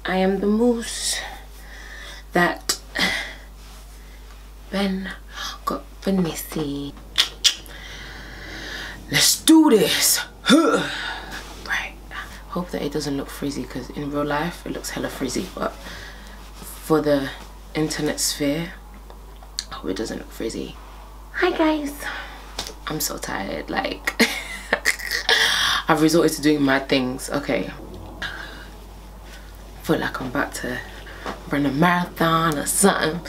I am the moose that Ben got Vanessa. Let's do this. Right. Hope that it doesn't look frizzy, because in real life it looks hella frizzy, but for the internet sphere, I hope it doesn't look frizzy. Hi guys. I'm so tired. Like I've resorted to doing mad things. Okay. I feel like I'm about to run a marathon or something.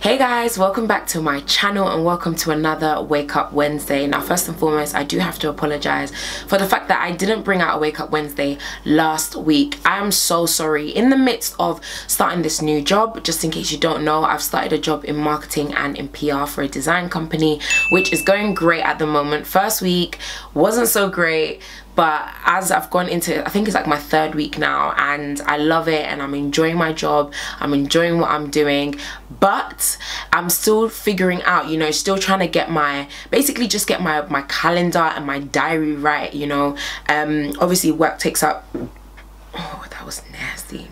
Hey guys, welcome back to my channel and welcome to another Wake Up Wednesday. Now first and foremost, I do have to apologize for the fact that I didn't bring out a Wake Up Wednesday last week. I am so sorry. In the midst of starting this new job, just in case you don't know, I've started a job in marketing and in PR for a design company, which is going great at the moment. First week wasn't so great, but as I've gone into, I think it's like my third week now, and I love it and I'm enjoying my job, I'm enjoying what I'm doing, but I'm still figuring out, you know, still trying to get my, basically just get my calendar and my diary right, you know. Obviously work takes up, oh, that was nasty.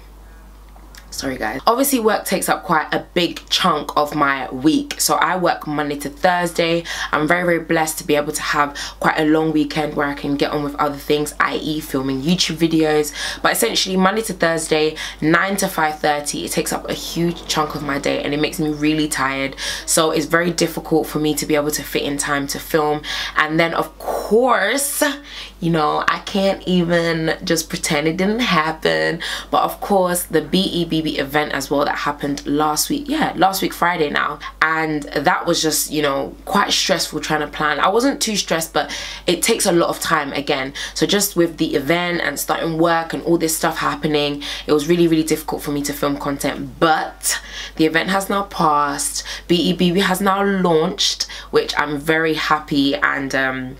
Sorry guys. Obviously work takes up quite a big chunk of my week. So I work Monday to Thursday. I'm very blessed to be able to have quite a long weekend where I can get on with other things, i.e. filming YouTube videos. But essentially Monday to Thursday, 9 to 5:30, it takes up a huge chunk of my day and it makes me really tired. So it's very difficult for me to be able to fit in time to film. And then of course, you know, I can't even just pretend it didn't happen. But of course the BEBB event as well that happened last week, last week Friday now, and that was just, you know, quite stressful trying to plan. I wasn't too stressed, but it takes a lot of time again. So just with the event and starting work and all this stuff happening, it was really difficult for me to film content. But the event has now passed, BEBB has now launched, which I'm very happy and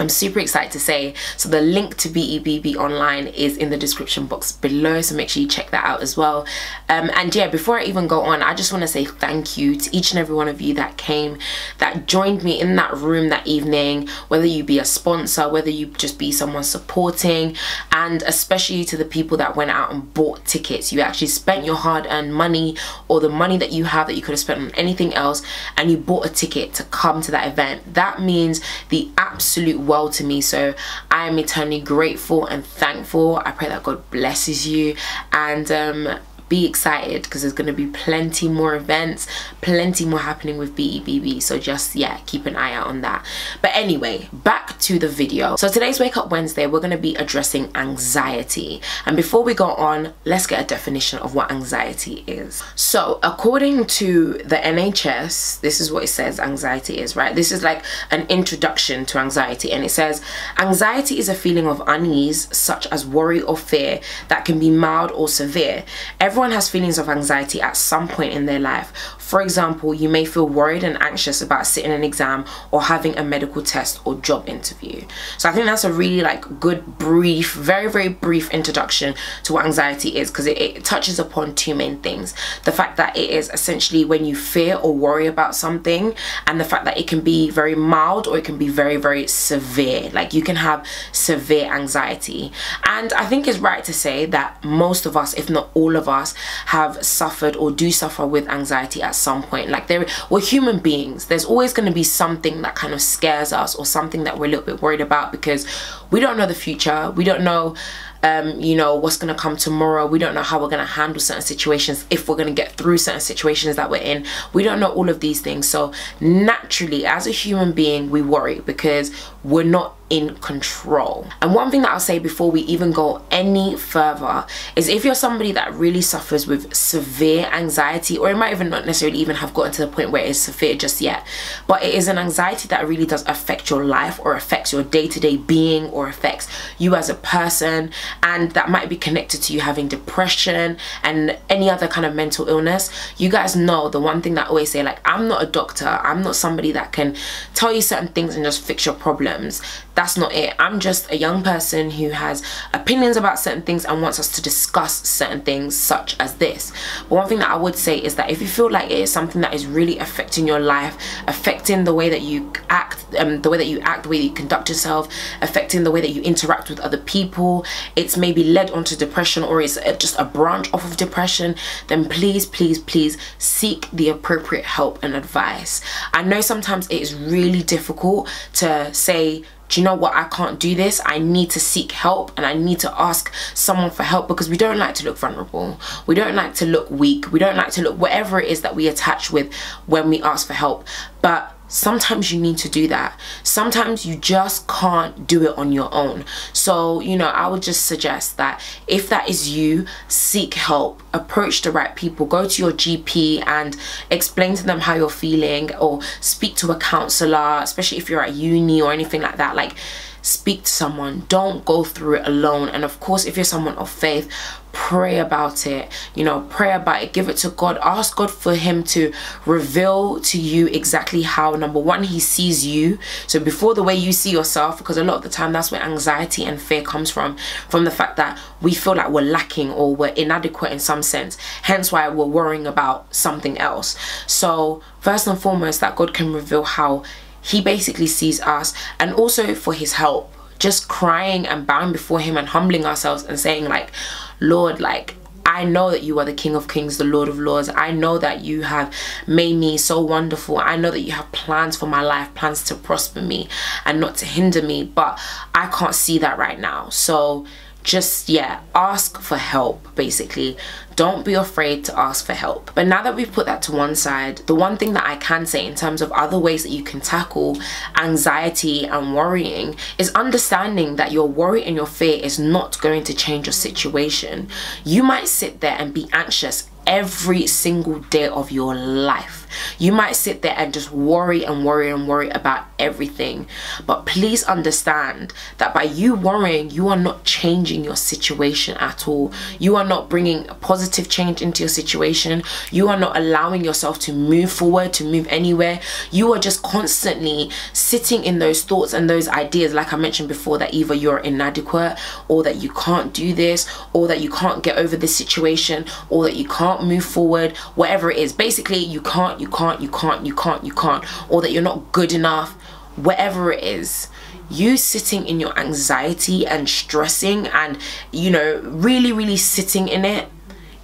I'm super excited to say. So the link to BEBB online is in the description box below, so make sure you check that out as well. And yeah, before I even go on, I just want to say thank you to each and every one of you that came, that joined me in that room that evening, whether you be a sponsor, whether you just be someone supporting, and especially to the people that went out and bought tickets. You actually spent your hard-earned money, or the money that you have that you could have spent on anything else, and you bought a ticket to come to that event. That means the absolute world to me, so I am eternally grateful and thankful. I pray that God blesses you, and be excited because there's going to be plenty more events, plenty more happening with BEBB, so just, yeah, keep an eye out on that. But anyway, back to the video. So today's Wake Up Wednesday, we're going to be addressing anxiety, and before we go on, let's get a definition of what anxiety is. So according to the NHS, this is what it says anxiety is, right? This is like an introduction to anxiety, and it says anxiety is a feeling of unease such as worry or fear that can be mild or severe. Everyone has feelings of anxiety at some point in their life. For example, you may feel worried and anxious about sitting an exam or having a medical test or job interview. So I think that's a really like good brief, very brief introduction to what anxiety is, because it touches upon two main things. The fact that it is essentially when you fear or worry about something, and the fact that it can be very mild or it can be very severe. Like you can have severe anxiety. And I think it's right to say that most of us, if not all of us, have suffered or do suffer with anxiety at some point. Like we're human beings. There's always going to be something that kind of scares us, or something that we're a little bit worried about, because we don't know the future. We don't know you know, what's going to come tomorrow. We don't know how we're going to handle certain situations, if we're going to get through certain situations that we're in. We don't know all of these things. So naturally, as a human being, we worry because we're not in control. And one thing that I'll say before we even go any further is, if you're somebody that really suffers with severe anxiety, or it might even not necessarily even have gotten to the point where it's severe just yet, but it is an anxiety that really does affect your life, or affects your day-to-day being, or affects you as a person, and that might be connected to you having depression and any other kind of mental illness, you guys know the one thing that I always say, like, I'm not a doctor, I'm not somebody that can tell you certain things and just fix your problems. That's not it. I'm just a young person who has opinions about certain things and wants us to discuss certain things such as this. But one thing that I would say is that if you feel like it is something that is really affecting your life, affecting the way that you act, the way that you conduct yourself, affecting the way that you interact with other people, it's maybe led onto depression, or it's just a branch off of depression, then please, please, please seek the appropriate help and advice. I know sometimes it is really difficult to say, do you know what, I can't do this, I need to seek help and I need to ask someone for help, because we don't like to look vulnerable, we don't like to look weak, we don't like to look whatever it is that we attach with when we ask for help. But sometimes you need to do that. Sometimes you just can't do it on your own. So, you know, I would just suggest that if that is you, seek help, approach the right people, go to your GP and explain to them how you're feeling, or speak to a counselor, especially if you're at uni or anything like that. Like, speak to someone, don't go through it alone. And of course, if you're someone of faith, pray about it, you know, pray about it, give it to God, ask God for him to reveal to you exactly how, number one, he sees you. So before the way you see yourself, because a lot of the time that's where anxiety and fear comes from the fact that we feel like we're lacking or we're inadequate in some sense, hence why we're worrying about something else. So first and foremost, that God can reveal how he basically sees us, and also for his help, just crying and bowing before him and humbling ourselves and saying, like, Lord, like, I know that you are the King of Kings, the Lord of Lords. I know that you have made me so wonderful. I know that you have plans for my life, plans to prosper me and not to hinder me, but I can't see that right now. So just, yeah, ask for help, basically. Don't be afraid to ask for help. But now that we've put that to one side, the one thing that I can say in terms of other ways that you can tackle anxiety and worrying is understanding that your worry and your fear is not going to change your situation. You might sit there and be anxious every single day of your life. You might sit there and just worry and worry and worry about everything. But please understand that by you worrying, you are not changing your situation at all. You are not bringing a positive change into your situation. You are not allowing yourself to move forward, to move anywhere. You are just constantly sitting in those thoughts and those ideas, like I mentioned before, that either you're inadequate, or that you can't do this, or that you can't get over this situation, or that you can't move forward, whatever it is. Basically, you can't, or that you're not good enough, whatever it is. You sitting in your anxiety and stressing and, you know, really sitting in it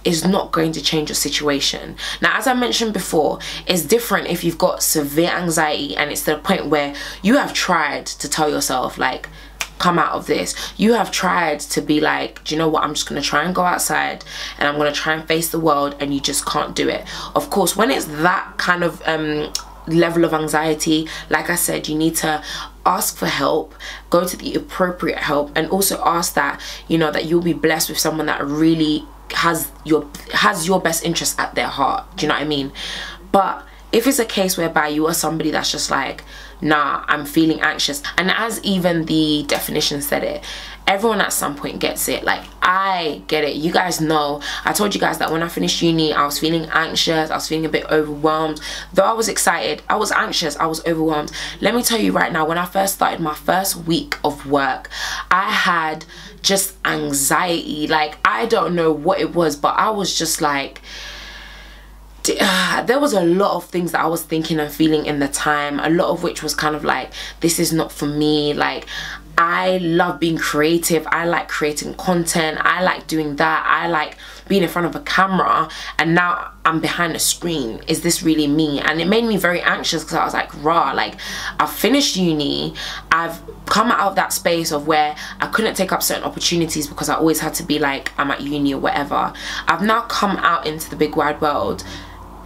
is not going to change your situation. Now, as I mentioned before, it's different if you've got severe anxiety and it's to the point where you have tried to tell yourself, like, come out of this. You have tried to be like, do you know what, I'm just gonna try and go outside and I'm gonna try and face the world, and you just can't do it. Of course, when it's that kind of level of anxiety, like I said, you need to ask for help, go to the appropriate help, and also ask that, you know, that you'll be blessed with someone that really has your best interest at their heart. Do you know what I mean? But if it's a case whereby you are somebody that's just like, nah, I'm feeling anxious, and as even the definition said it, everyone at some point gets it. Like, I get it. You guys know, I told you guys that when I finished uni, I was feeling anxious, I was feeling a bit overwhelmed. Though I was excited, I was anxious, I was overwhelmed. Let me tell you right now, when I first started my first week of work, I had just anxiety. Like, I don't know what it was, but I was just like, there was a lot of things that I was thinking and feeling in the time, a lot of which was kind of like, this is not for me. Like, I love being creative, I like creating content, I like doing that, I like being in front of a camera, and now I'm behind a screen. Is this really me? And it made me very anxious, because I was like, rah, like, I've finished uni, I've come out of that space of where I couldn't take up certain opportunities because I always had to be like, I'm at uni or whatever. I've now come out into the big wide world.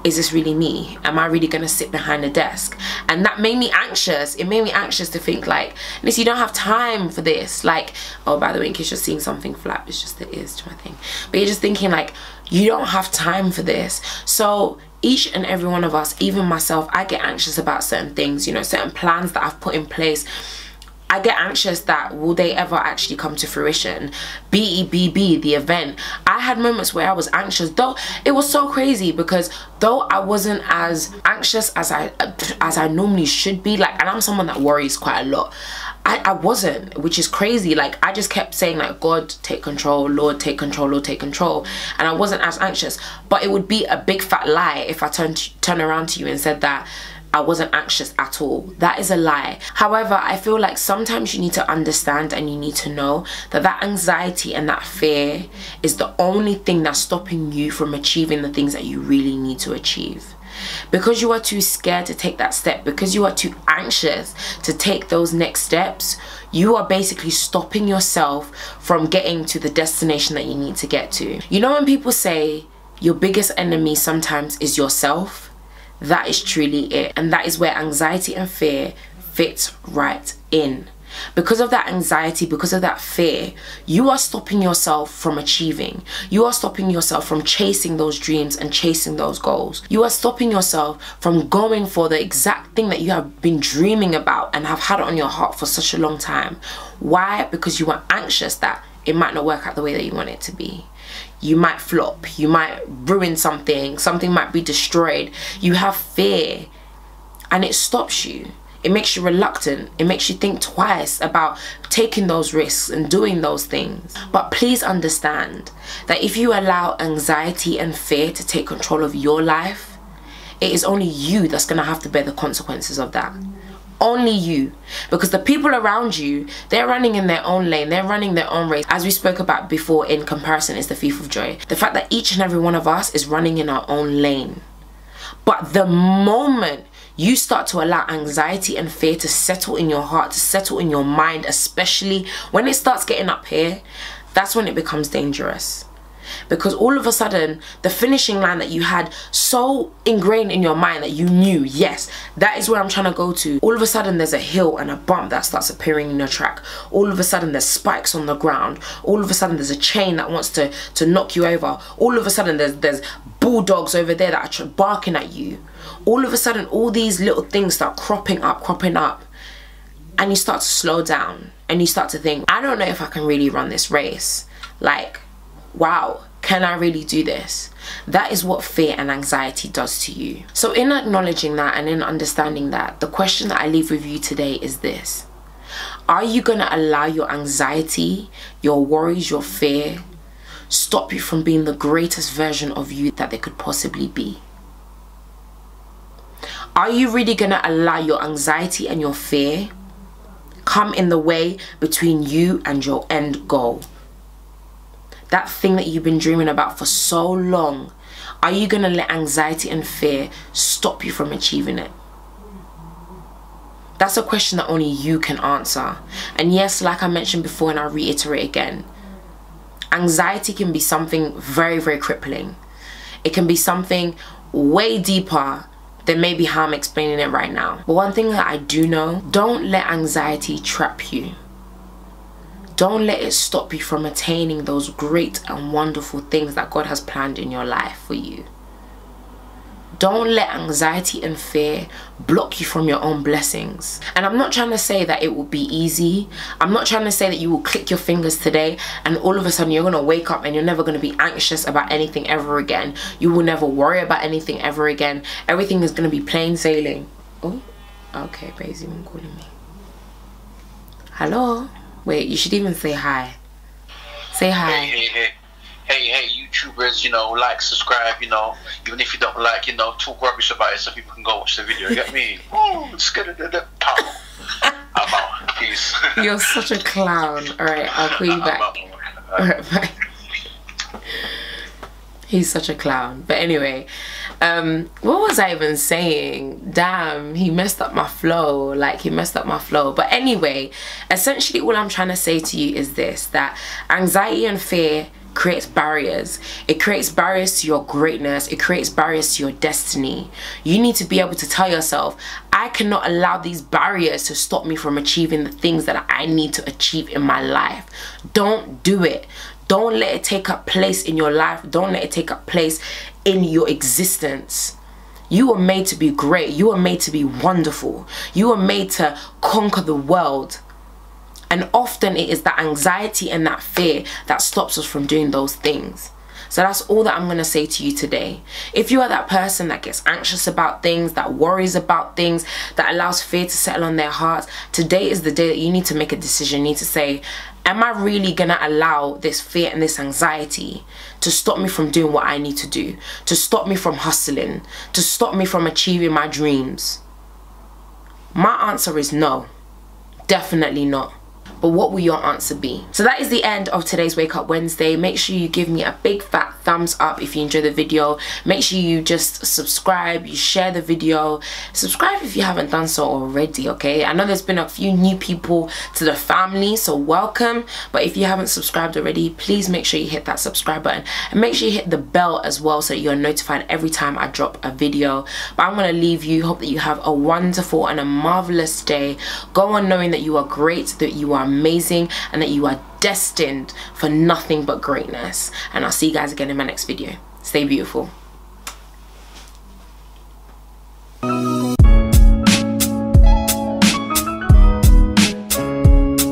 Is this really me? Am I really gonna sit behind a desk? And that made me anxious. It made me anxious to think like, Liz, you don't have time for this. Like, oh, by the way, in case you're seeing something flap, it's just the ears to my thing. But you're just thinking like, you don't have time for this. So each and every one of us, even myself, I get anxious about certain things, you know, certain plans that I've put in place. I get anxious that will they ever actually come to fruition? BEBB, the event. I had moments where I was anxious, though it was so crazy because though I wasn't as anxious as I normally should be, like, and I'm someone that worries quite a lot, I wasn't, which is crazy. Like, I just kept saying, like, God, take control, Lord, take control, Lord, take control. And I wasn't as anxious. But it would be a big fat lie if I turn around to you and said that I wasn't anxious at all. That is a lie. However, I feel like sometimes you need to understand and you need to know that that anxiety and that fear is the only thing that's stopping you from achieving the things that you really need to achieve. Because you are too scared to take that step, because you are too anxious to take those next steps, you are basically stopping yourself from getting to the destination that you need to get to. You know when people say your biggest enemy sometimes is yourself? That is truly it. And that is where anxiety and fear fits right in. Because of that anxiety, because of that fear, you are stopping yourself from achieving. You are stopping yourself from chasing those dreams and chasing those goals. You are stopping yourself from going for the exact thing that you have been dreaming about and have had it on your heart for such a long time. Why? Because you are anxious that it might not work out the way that you want it to be. You might flop, you might ruin something, something might be destroyed. You have fear and it stops you. It makes you reluctant. It makes you think twice about taking those risks and doing those things. But please understand that if you allow anxiety and fear to take control of your life, it is only you that's going to have to bear the consequences of that. Only you. Because the people around you, they're running in their own lane. They're running their own race. As we spoke about before, in comparison is the thief of joy. The fact that each and every one of us is running in our own lane. But the moment you start to allow anxiety and fear to settle in your heart, to settle in your mind, especially when it starts getting up here, that's when it becomes dangerous. Because all of a sudden, the finishing line that you had so ingrained in your mind that you knew, yes, that is where I'm trying to go to. All of a sudden, there's a hill and a bump that starts appearing in your track. All of a sudden, there's spikes on the ground. All of a sudden, there's a chain that wants to knock you over. All of a sudden, there's bulldogs over there that are barking at you. All of a sudden, all these little things start cropping up. And you start to slow down. And you start to think, I don't know if I can really run this race. Like, wow, can I really do this? That is what fear and anxiety does to you. So in acknowledging that and in understanding that, the question that I leave with you today is this. Are you going to allow your anxiety, your worries, your fear, stop you from being the greatest version of you that they could possibly be? Are you really going to allow your anxiety and your fear come in the way between you and your end goal? That thing that you've been dreaming about for so long, are you going to let anxiety and fear stop you from achieving it? That's a question that only you can answer. And yes, like I mentioned before, and I'll reiterate again, anxiety can be something very, very crippling. It can be something way deeper than maybe how I'm explaining it right now. But one thing that I do know, don't let anxiety trap you. Don't let it stop you from attaining those great and wonderful things that God has planned in your life for you. Don't let anxiety and fear block you from your own blessings. And I'm not trying to say that it will be easy. I'm not trying to say that you will click your fingers today and all of a sudden you're going to wake up and you're never going to be anxious about anything ever again. You will never worry about anything ever again. Everything is going to be plain sailing. Oh, okay, babe's even calling me. Hello? Wait, you should even say hi. Say hi. Hey, YouTubers, you know, like, subscribe, you know, even if you don't like, you know, talk rubbish about it so people can go watch the video, you get me? Oh, it's good. I'm out. Peace. You're such a clown. Alright, I'll call you back. Alright, bye. He's such a clown. But anyway, what was I even saying? Damn, he messed up my flow. Like, he messed up my flow. But anyway, essentially all I'm trying to say to you is this, that anxiety and fear creates barriers. It creates barriers to your greatness. It creates barriers to your destiny. You need to be able to tell yourself, I cannot allow these barriers to stop me from achieving the things that I need to achieve in my life. Don't do it. Don't let it take up place in your life. Don't let it take up place in your existence. You were made to be great. You were made to be wonderful. You were made to conquer the world. And often it is that anxiety and that fear that stops us from doing those things. So that's all that I'm going to say to you today. If you are that person that gets anxious about things, that worries about things, that allows fear to settle on their hearts, today is the day that you need to make a decision. You need to say, am I really going to allow this fear and this anxiety to stop me from doing what I need to do, to stop me from hustling, to stop me from achieving my dreams? My answer is no. Definitely not. But what will your answer be? So that is the end of today's Wake Up Wednesday. Make sure you give me a big fat thumbs up if you enjoyed the video. Make sure you just subscribe, you share the video. Subscribe if you haven't done so already, okay? I know there's been a few new people to the family, so welcome. But if you haven't subscribed already, please make sure you hit that subscribe button. And make sure you hit the bell as well so that you're notified every time I drop a video. But I'm going to leave you. Hope that you have a wonderful and a marvelous day. Go on knowing that you are great, that you are amazing, and that you are destined for nothing but greatness. And I'll see you guys again in my next video. Stay beautiful.